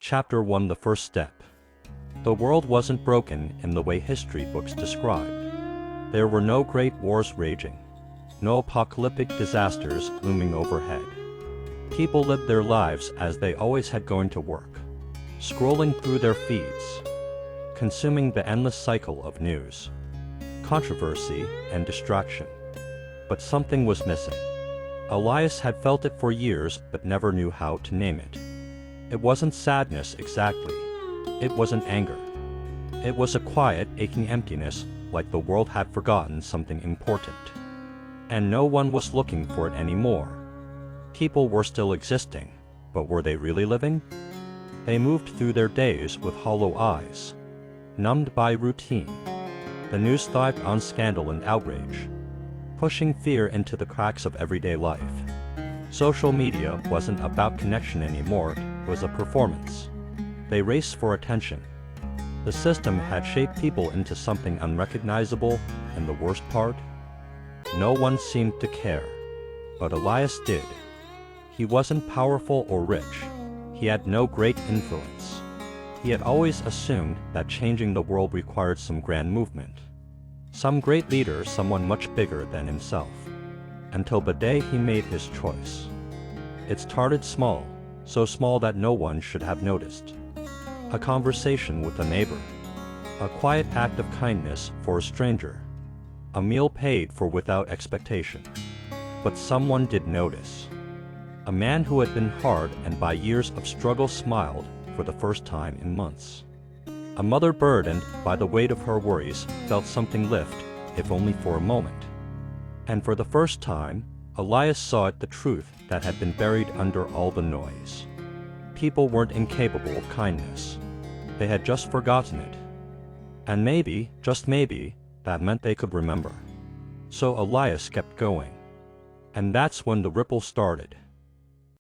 Chapter 1: The First Step. The world wasn't broken in the way history books described. There were no great wars raging, no apocalyptic disasters looming overhead. People lived their lives as they always had, going to work, scrolling through their feeds, consuming the endless cycle of news, controversy, and distraction. But something was missing. Elias had felt it for years but never knew how to name it. It wasn't sadness exactly. It wasn't anger. It was a quiet, aching emptiness, like the world had forgotten something important. And no one was looking for it anymore. People were still existing, but were they really living? They moved through their days with hollow eyes, numbed by routine. The news thrived on scandal and outrage, pushing fear into the cracks of everyday life. Social media wasn't about connection anymore, it was a performance. They raced for attention. The system had shaped people into something unrecognizable, and the worst part? No one seemed to care. But Elias did. He wasn't powerful or rich. He had no great influence. He had always assumed that changing the world required some grand movement. Some great leader, someone much bigger than himself. Until the day he made his choice. It started small, so small that no one should have noticed. A conversation with a neighbor. A quiet act of kindness for a stranger. A meal paid for without expectation. But someone did notice. A man who had been hard and by years of struggle smiled for the first time in months. A mother burdened by the weight of her worries felt something lift, if only for a moment. And for the first time, Elias saw it, the truth that had been buried under all the noise. People weren't incapable of kindness. They had just forgotten it. And maybe, just maybe, that meant they could remember. So Elias kept going. And that's when the ripple started.